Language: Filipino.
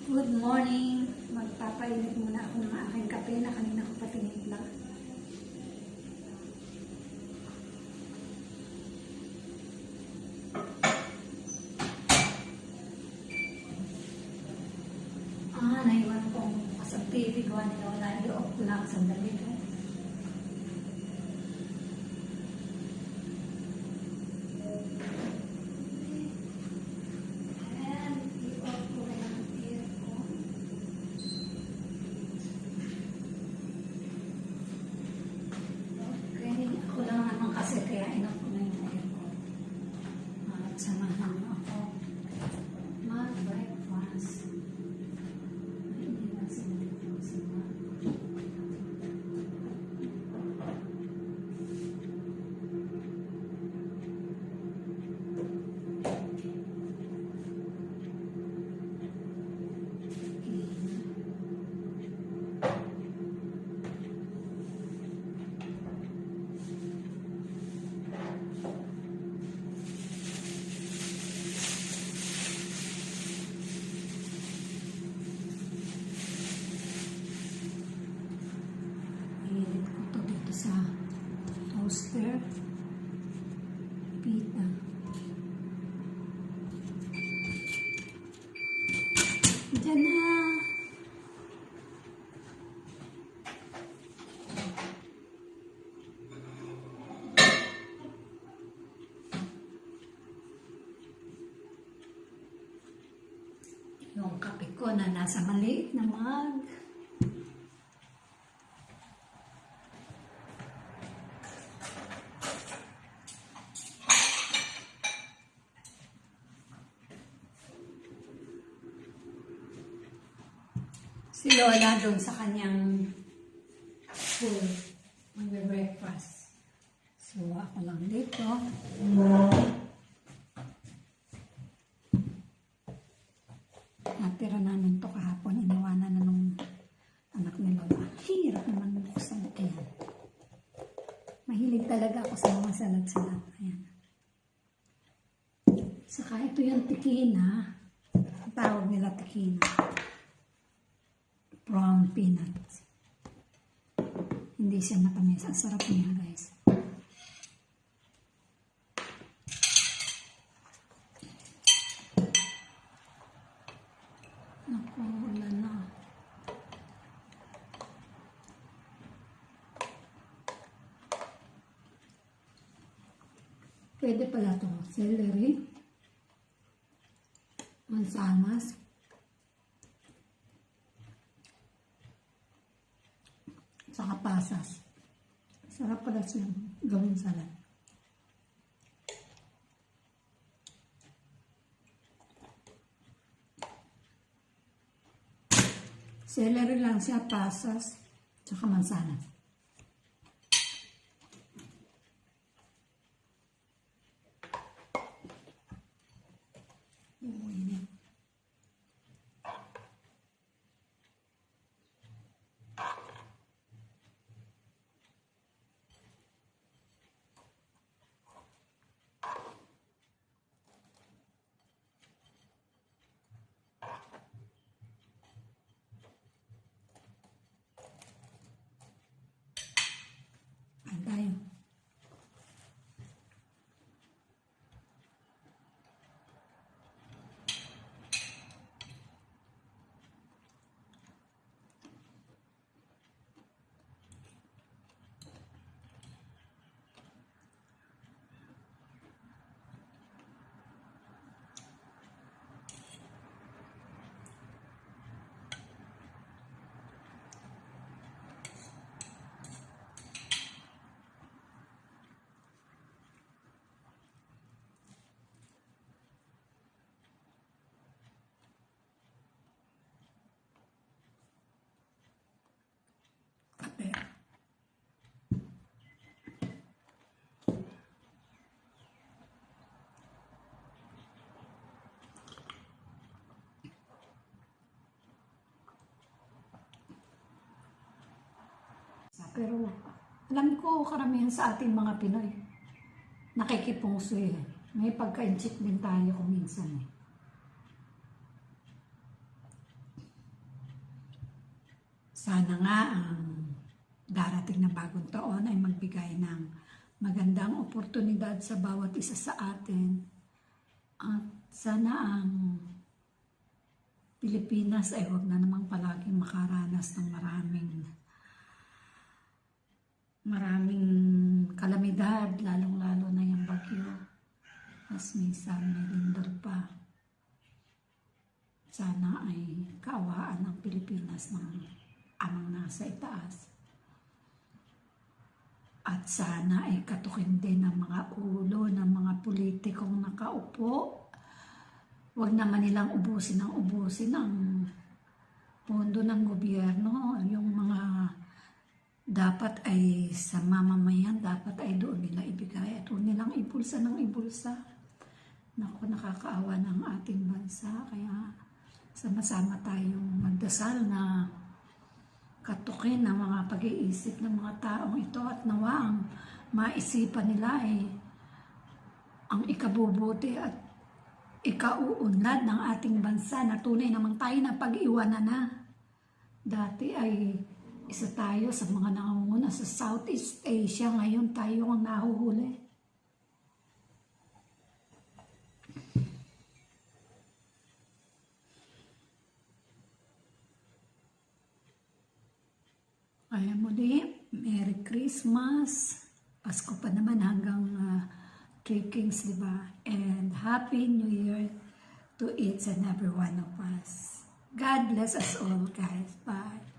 Good morning! Magpapainit muna ako ng aking kape na kanina ko patinimpla. Naiwan kong kasang TV ko. Wala, i-off ko lang sandali. Kasi kaya inoff ko na yung aircon. At samahan mo ako mag-breakfast. Iniwan sa dito sa mga. Sa toaster, pita. Diyan na. Yung kape ko na nasa maliit na mug. Si Lola doon sa kanyang school, magbe-breakfast. So, ako lang dito. Natira namin to kahapon. Iniwanan na nung anak ni Lola. Hirap naman buksan. Ayan. Mahilig talaga ako sa mga salad-salad. Ayan. Saka ito yung tikina. Ang tawag nila tikina. From peanuts. Hindi siya matamis. Ang sarap niya, guys. Naku, wala na. Pwede pala ito. Celery. Mansanas. Saka pasas. Sarap pala siyang gawin salad. Celery lang siya, pasas, saka mansanas. Tayo. Pero alam ko karamihan sa ating mga Pinoy nakikipungso eh. May pagka-inchik din tayo kung minsan eh. Sana nga ang darating na bagong taon ay magbigay ng magandang oportunidad sa bawat isa sa atin. At sana ang Pilipinas ay huwag na namang palaging makaranas ng maraming kalamidad, lalong-lalo na yung bagyo. Mas minsan may lindol pa. Sana ay kaawaan ng Pilipinas ng amang nasa itaas. At sana ay katukin din ng mga ulo ng mga politikong nakaupo. Huwag naman nilang ubusin ang pondo ng gobyerno. Yung mga dapat ay sa mamamayan, dapat ay doon nila ibigay. At huwag nilang ibulsa ng ibulsa. Naku, nakakaawa ng ating bansa. Kaya sama-sama tayong magdasal na katukin ng mga pag-iisip ng mga taong ito at nawa ang maisipan nila ay ang ikabubuti at ikauunlad ng ating bansa na tunay namang tayo na pag-iwanan na. Dati ay isa tayo sa mga nangunguna sa Southeast Asia, ngayon tayo ang nahuhuli. Kaya muli, Merry Christmas. Pasko pa naman hanggang Three Kings, diba? And Happy New Year to each and every one of us. God bless us all, guys. Bye.